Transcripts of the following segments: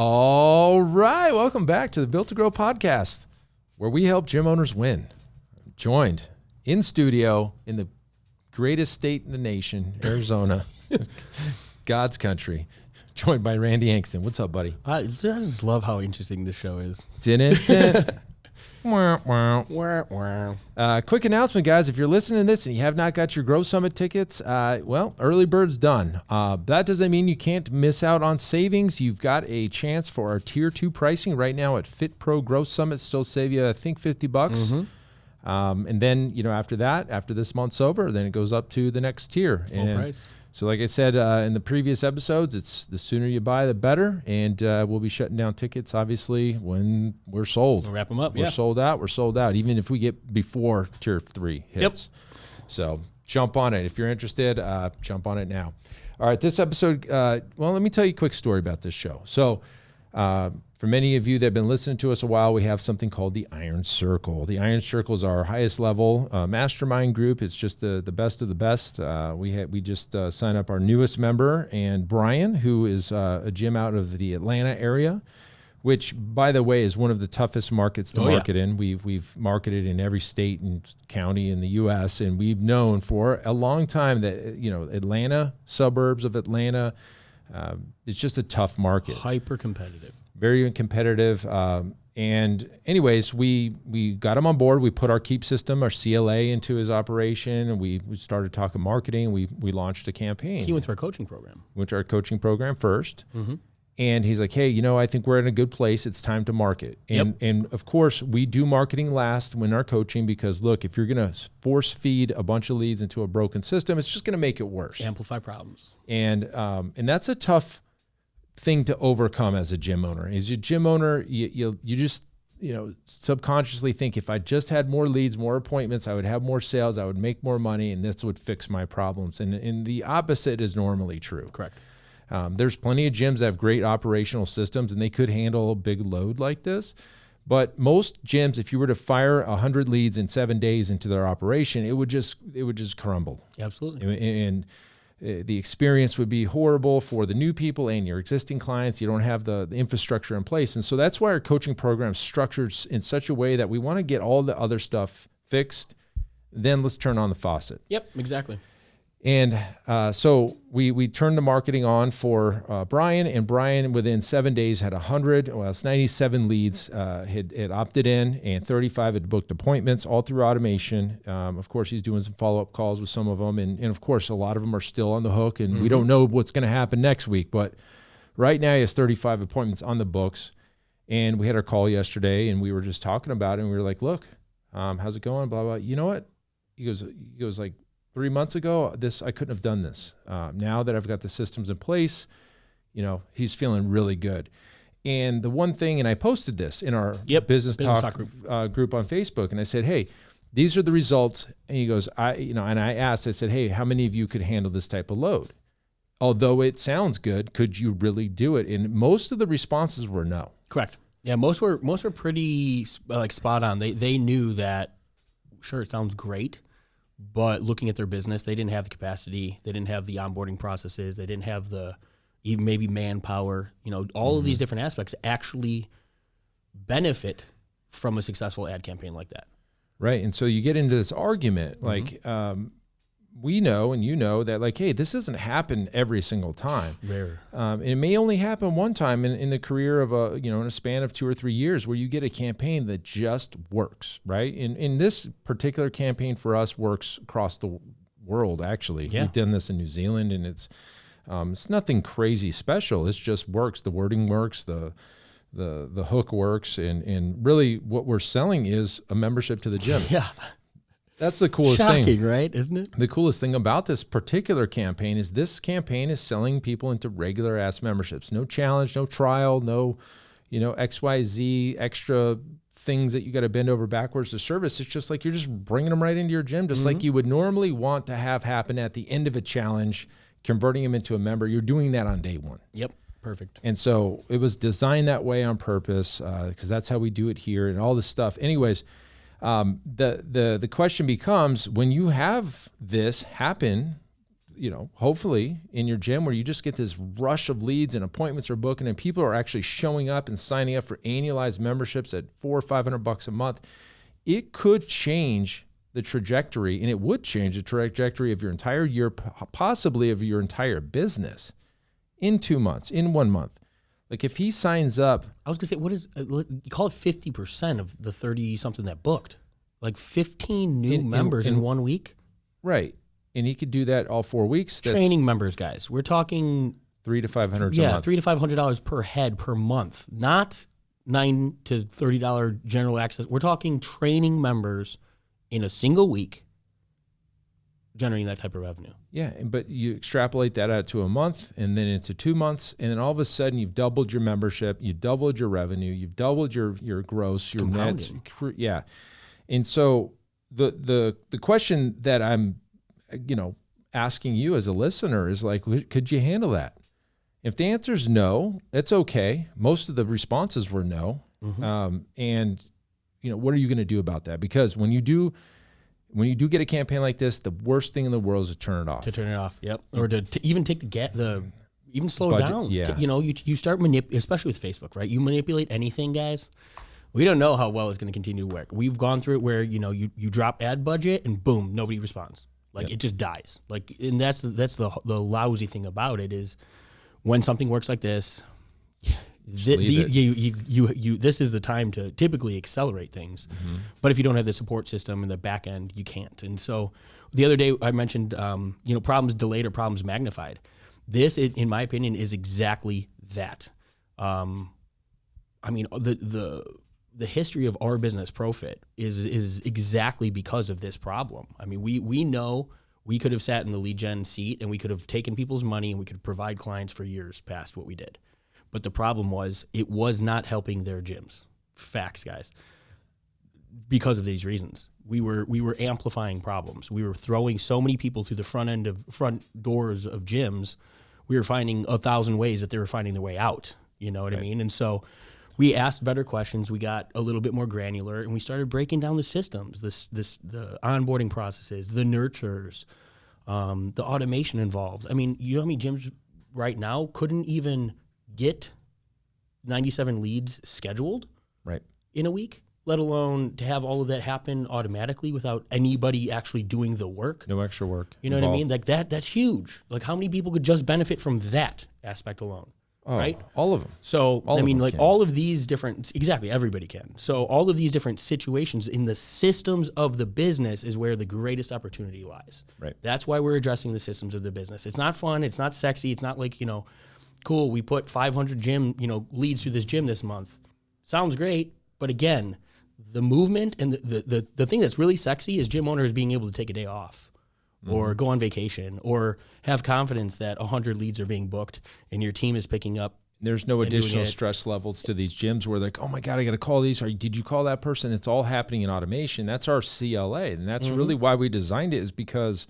All right, welcome back to the Built to Grow podcast, where we help gym owners win. I'm joined in studio in the greatest state in the nation, Arizona, God's country, joined by Randy Angston. What's up, buddy? I just love how interesting this show is. Quick announcement, guys. If you're listening to this and you have not got your Grow Summit tickets, well, early bird's done. That doesn't mean you can't miss out on savings. You've got a chance for our Tier 2 pricing right now at Fit Pro Grow Summit. Still save you, I think, $50. Mm-hmm. And then, after that, after this month's over, then it goes up to the next tier. Full price. So like I said in the previous episodes, it's the sooner you buy, the better. And we'll be shutting down tickets, obviously, when we're sold. We'll wrap them up, We're sold out. We're sold out, even if we get before Tier 3 hits. Yep. So jump on it. If you're interested, jump on it now. All right, this episode, well, let me tell you a quick story about this show. So for many of you that have been listening to us a while, we have something called the Iron Circle. The Iron Circle is our highest level mastermind group. It's just the best of the best. We just signed up our newest member, and Brian, who is a gym out of the Atlanta area, which, by the way, is one of the toughest markets to market in. We've marketed in every state and county in the U.S., and we've known for a long time that Atlanta, suburbs of Atlanta, it's just a tough market. Hyper competitive. Very competitive. And anyways, we got him on board. We put our Keep system, our CLA, into his operation, and we started talking marketing. We launched a campaign. He went to our coaching program. Went to our coaching program first. Mm-hmm. And he's like, hey, I think we're in a good place. It's time to market. And of course, we do marketing last when our coaching, because look, if you're going to force feed a bunch of leads into a broken system, it's just going to make it worse. Amplify problems. And that's a tough thing to overcome as a gym owner. As a gym owner, you just subconsciously think, if I just had more leads, more appointments, I would have more sales, I would make more money, and this would fix my problems. And the opposite is normally true. Correct. There's plenty of gyms that have great operational systems, and they could handle a big load like this. But most gyms, if you were to fire 100 leads in 7 days into their operation, it would just crumble. Absolutely. And the experience would be horrible for the new people and your existing clients. You don't have the infrastructure in place. And so that's why our coaching program is structured in such a way that we want to get all the other stuff fixed. Then let's turn on the faucet. Yep, exactly. And so we turned the marketing on for Brian, and Brian within 7 days had 97 leads had opted in, and 35 had booked appointments all through automation. Of course, he's doing some follow-up calls with some of them, and of course, a lot of them are still on the hook, and we don't know what's going to happen next week. But right now, he has 35 appointments on the books, and we had our call yesterday, and we were just talking about it, and we were like, look, how's it going, blah, blah. You know what? He goes like, 3 months ago, I couldn't have done this. Now that I've got the systems in place, he's feeling really good. And the one thing, and I posted this in our business talk group on Facebook, and I said, hey, these are the results. And he goes, and I asked, I said, hey, how many of you could handle this type of load? Although it sounds good, could you really do it? And most of the responses were no. Correct. Yeah, most were pretty spot on. They knew that, sure, it sounds great, but looking at their business, they didn't have the capacity. They didn't have the onboarding processes. They didn't have even maybe manpower. All of these different aspects actually benefit from a successful ad campaign like that. Right. And so you get into this argument, like we know and that, like, hey, this doesn't happen every single time. Rare. It may only happen one time in the career of in a span of 2 or 3 years, where you get a campaign that just works, right? In this particular campaign for us works across the world, actually. Yeah. We've done this in New Zealand, and it's nothing crazy special. It just works. The wording works, the hook works, and really what we're selling is a membership to the gym. Yeah. That's the coolest thing. Shocking, right? Isn't it? The coolest thing about this particular campaign is this campaign is selling people into regular ass memberships. No challenge, no trial, no, XYZ extra things that you got to bend over backwards to service. It's just like you're just bringing them right into your gym, just like you would normally want to have happen at the end of a challenge, converting them into a member. You're doing that on day one. Yep. Perfect. And so it was designed that way on purpose, because that's how we do it here and all this stuff. Anyways, the question becomes, when you have this happen hopefully in your gym where you just get this rush of leads and appointments are booking and people are actually showing up and signing up for annualized memberships at $400 or $500 a month, it could change the trajectory, and it would change the trajectory of your entire year, possibly of your entire business in 2 months, in 1 month. Like if he signs up. I was going to say, what is, you call it 50% of the 30 something that booked, like 15 new members in 1 week. Right. And he could do that all 4 weeks. Training members, guys. We're talking $300 to $500 a month. $300 to $500 per head per month, not $9 to $30 general access. We're talking training members in a single week, generating that type of revenue. Yeah, but you extrapolate that out to a month, and then into 2 months, and then all of a sudden you've doubled your membership, you've doubled your revenue, you've doubled your gross, your nets. Yeah, and so the question that I'm, asking you as a listener is like, could you handle that? If the answer is no, that's okay. Most of the responses were no, and what are you going to do about that? Because when you do get a campaign like this, the worst thing in the world is to turn it off. Yep. Or to even take even slow budget, down. yeah. You start especially with Facebook, right? You manipulate anything, guys. We don't know how well it's going to continue to work. We've gone through it where, you drop ad budget and boom, nobody responds. It just dies. And that's the lousy thing about it is when something works like this, this is the time to typically accelerate things. But if you don't have the support system in the back end, you can't. And so the other day I mentioned, problems delayed or problems magnified. This, in my opinion, is exactly that. The history of our business, Profit, is exactly because of this problem. I mean, we know we could have sat in the lead gen seat and we could have taken people's money and we could provide clients for years past what we did. But the problem was it was not helping their gyms. Facts, guys. Because of these reasons, we were amplifying problems. We were throwing so many people through the front doors of gyms. We were finding 1,000 ways that they were finding their way out. You know what I mean? And so we asked better questions. We got a little bit more granular, and we started breaking down the systems, the onboarding processes, the nurtures, the automation involved. I mean, you know how many gyms right now couldn't even get 97 leads scheduled in a week, let alone to have all of that happen automatically without anybody actually doing the work. No extra work. You know what I mean? Like that's huge. Like how many people could just benefit from that aspect alone? Right? All of them. So, all of these different, exactly, everybody can. So all of these different situations in the systems of the business is where the greatest opportunity lies. Right. That's why we're addressing the systems of the business. It's not fun. It's not sexy. It's not like, cool, we put 500 leads through this gym this month. Sounds great. But again, the movement and the thing that's really sexy is gym owners being able to take a day off. Or go on vacation, or have confidence that 100 leads are being booked and your team is picking up. There's no additional stress levels to these gyms where they're like, oh my God, I got to call these. Did you call that person? It's all happening in automation. That's our CLA. And that's really why we designed it, is because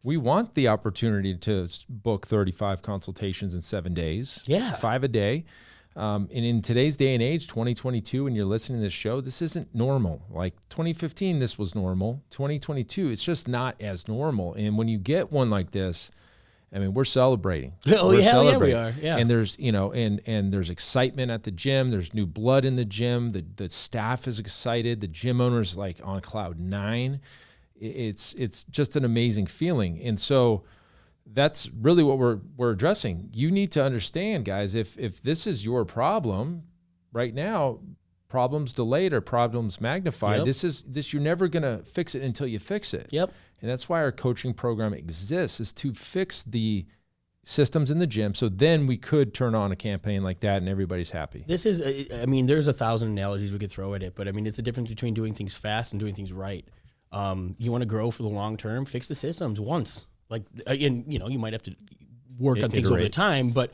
we want the opportunity to book 35 consultations in 7 days. Yeah. 5 a day. And in today's day and age, 2022, when you're listening to this show, this isn't normal. Like 2015, this was normal. 2022, it's just not as normal. And when you get one like this, I mean, we're celebrating. We're celebrating. Yeah, we are. Yeah. And there's, and there's excitement at the gym. There's new blood in the gym. The staff is excited. The gym owner's like on cloud 9. It's just an amazing feeling. And so that's really what we're addressing. You need to understand, guys, if this is your problem right now, problems delayed or problems magnified, you're never going to fix it until you fix it. Yep. And that's why our coaching program exists, is to fix the systems in the gym. So then we could turn on a campaign like that and everybody's happy. This is, there's 1,000 analogies we could throw at it, but it's the difference between doing things fast and doing things right. You want to grow for the long term, fix the systems once. You might have to work on things over the time, but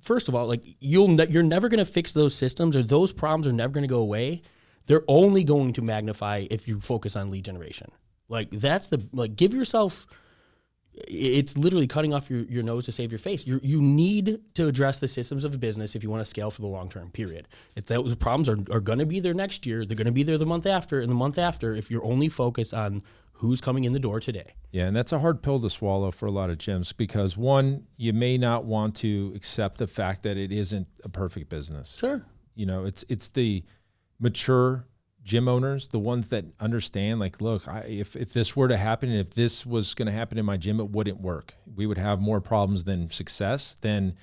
first of all, you're never going to fix those systems, or those problems are never going to go away. They're only going to magnify if you focus on lead generation. Give yourself, it's literally cutting off your nose to save your face. You need to address the systems of a business if you want to scale for the long term, period. If those problems are going to be there next year, they're going to be there the month after, and the month after, if you're only focused on who's coming in the door today. Yeah, and that's a hard pill to swallow for a lot of gyms because, one, you may not want to accept the fact that it isn't a perfect business. Sure. You know, it's the mature gym owners, the ones that understand, like, look, if this were to happen, if this was going to happen in my gym, it wouldn't work. We would have more problems than success. Then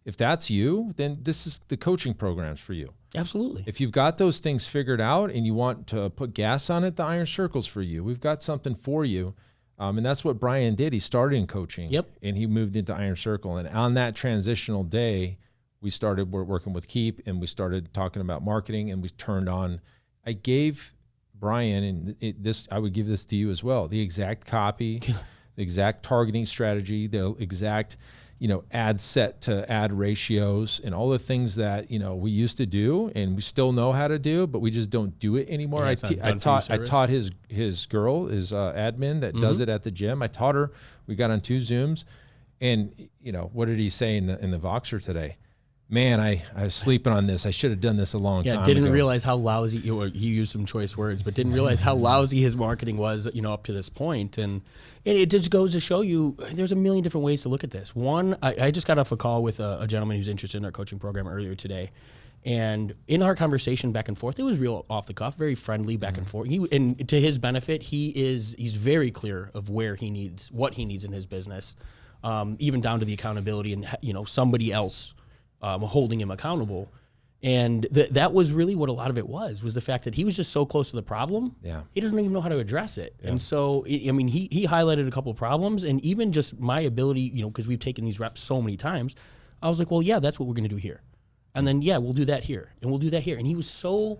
if that's you, then this is the coaching programs for you. Absolutely. If you've got those things figured out and you want to put gas on it, the Iron Circle's for you. We've got something for you. And that's what Brian did. He started in coaching. Yep. And he moved into Iron Circle. And on that transitional day, we started working with Keep, and we started talking about marketing, and we turned on. I gave Brian, and I would give this to you as well, the exact copy, the exact targeting strategy, the exact, ad set to ad ratios, and all the things that, we used to do and we still know how to do, but we just don't do it anymore. Yeah, I taught his girl, his admin that does it at the gym. I taught her. We got on 2 Zooms, and what did he say in the Voxer today? Man, I was sleeping on this. I should have done this a long time ago. Didn't realize how lousy, or he used some choice words, but didn't realize how lousy his marketing was, up to this point. And it just goes to show you there's a million different ways to look at this. One, I just got off a call with a gentleman who's interested in our coaching program earlier today. And in our conversation back and forth, it was real off the cuff, very friendly back and forth. And to his benefit, he's very clear of what he needs in his business, even down to the accountability and, somebody else holding him accountable. And that was really what a lot of it was the fact that he was just so close to the problem. Yeah. He doesn't even know how to address it. Yeah. And so, he highlighted a couple of problems, and even just my ability, because we've taken these reps so many times, I was like, well, yeah, that's what we're going to do here. And then, yeah, we'll do that here, and we'll do that here. And he was so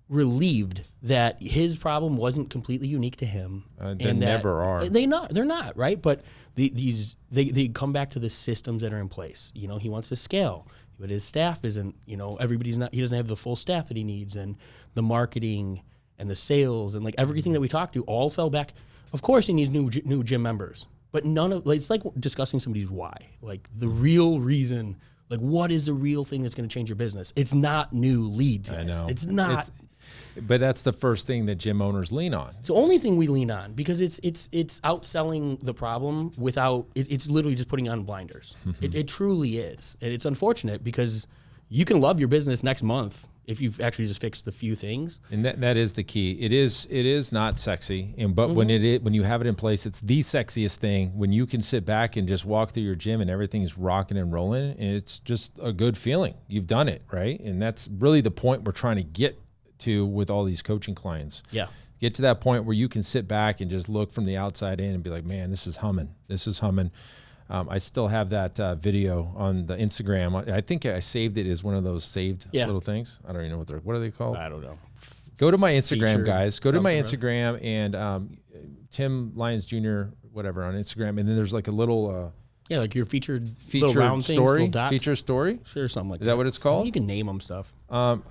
relieved that his problem wasn't completely unique to him. They never are. They're not, right? But they come back to the systems that are in place. He wants to scale, but his staff isn't, he doesn't have the full staff that he needs, and the marketing and the sales and like everything that we talked to all fell back. Of course he needs new gym members, but it's like discussing somebody's why, like the real reason, like what is the real thing that's going to change your business? It's not new leads, guys. I know. It's not. But that's the first thing that gym owners lean on. It's the only thing we lean on, because it's outselling the problem without it's literally just putting on blinders. It truly is. And it's unfortunate because you can love your business next month if you've actually just fixed the few things. And that is the key. It is not sexy, but when you have it in place, it's the sexiest thing. When you can sit back and just walk through your gym and everything's rocking and rolling, and it's just a good feeling. You've done it, right? And that's really the point we're trying to get to with all these coaching clients. Yeah. Get to that point where you can sit back and just look from the outside in and be like, man, this is humming. This is humming. I still have that video on the Instagram. I think I saved it as one of those saved little things. I don't even know what are they called? I don't know. Go to my Instagram, Featured guys. Go to my something, Instagram and Tim Lyons Jr., whatever, on Instagram. And then there's like a little like your featured little round things, story, little dots. feature story. Sure, something like that. Is that what it's called? You can name them stuff. I'm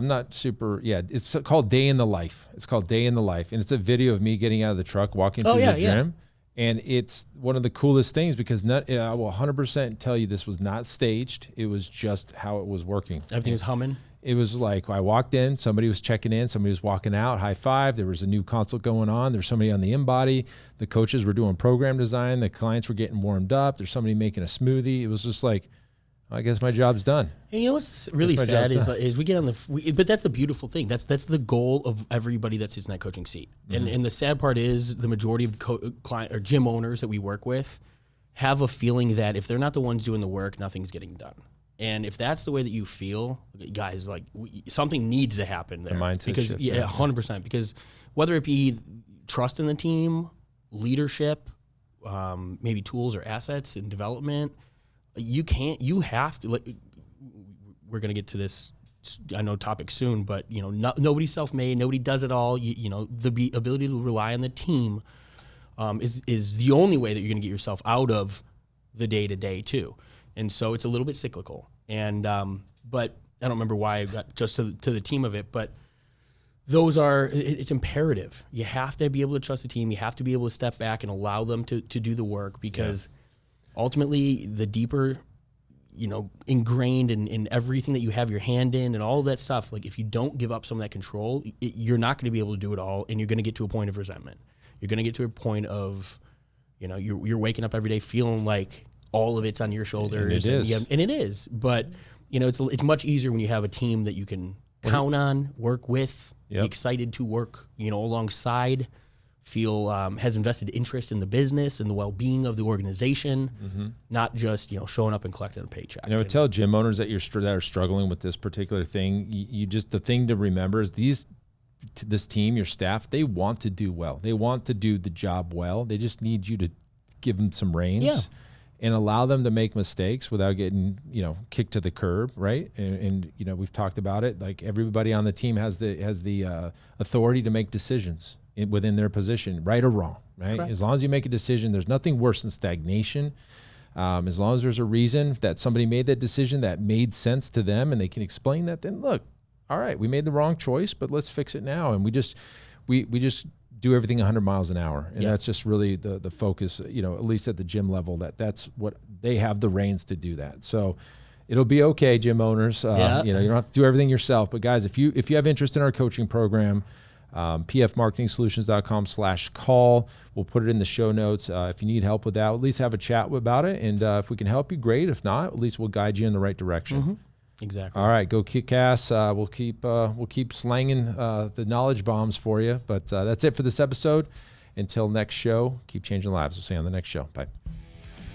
not super. Yeah, it's called Day in the Life. It's called Day in the Life, and it's a video of me getting out of the truck, walking through the gym, and it's one of the coolest things because I will 100% tell you this was not staged. It was just how it was working. Everything was humming. It was like I walked in, somebody was checking in, somebody was walking out, high five. There was a new consult going on. There's somebody on the InBody. The coaches were doing program design. The clients were getting warmed up. There's somebody making a smoothie. It was just like, I guess my job's done. And you know what's really sad is we get on but that's the beautiful thing. That's the goal of everybody that sits in that coaching seat. And the sad part is the majority of client or gym owners that we work with have a feeling that if they're not the ones doing the work, nothing's getting done. And if that's the way that you feel, guys, like something needs to happen there. The mindset because shift, 100%. Because whether it be trust in the team, leadership, maybe tools or assets and development, you have to. Like, we're gonna get to this, I know, topic soon, but nobody's self-made. Nobody does it all. The ability to rely on the team is the only way that you're gonna get yourself out of the day-to-day too. And so it's a little bit cyclical. And but I don't remember why I got just to the team of it, but it's imperative. You have to be able to trust the team. You have to be able to step back and allow them to do the work, because ultimately the deeper, ingrained in everything that you have your hand in and all of that stuff, like if you don't give up some of that control, you're not going to be able to do it all, and you're going to get to a point of resentment. you're going to get to a point of, you're waking up every day feeling like all of it's on your shoulders. And it is. And it is. But, it's much easier when you have a team that you can count on, work with, be excited to work, alongside, feel has invested interest in the business and the well-being of the organization, not just, showing up and collecting a paycheck. I would tell gym owners that that are struggling with this particular thing, the thing to remember is this team, your staff, they want to do well. They want to do the job well. They just need you to give them some reins and allow them to make mistakes without getting, kicked to the curb, right? And we've talked about it. Like, everybody on the team has the authority to make decisions within their position, right or wrong, right? Correct. As long as you make a decision, there's nothing worse than stagnation. As long as there's a reason that somebody made that decision that made sense to them and they can explain that, then look, all right, we made the wrong choice, but let's fix it now. And we just do everything 100 miles an hour. And that's just really the focus, at least at the gym level, that's what they have the reins to do that. So it'll be okay, gym owners. You don't have to do everything yourself, but guys, if you have interest in our coaching program, pfmarketingsolutions.com/call. We'll put it in the show notes. If you need help with that, at least have a chat about it. And if we can help you, great. If not, at least we'll guide you in the right direction. Exactly. All right, go kick ass. We'll keep slanging the knowledge bombs for you. But that's it for this episode. Until next show, keep changing lives. We'll see you on the next show. Bye.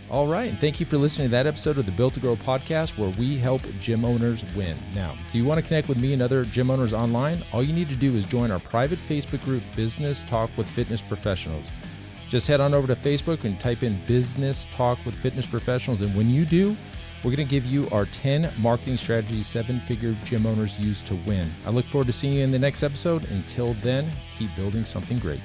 All right, and thank you for listening to that episode of the Built to Grow podcast, where we help gym owners win. Now, do you want to connect with me and other gym owners online? All you need to do is join our private Facebook group, Business Talk with Fitness Professionals. Just head on over to Facebook and type in Business Talk with Fitness Professionals, and when you do, we're going to give you our 10 marketing strategies 7-figure gym owners use to win. I look forward to seeing you in the next episode. Until then, keep building something great.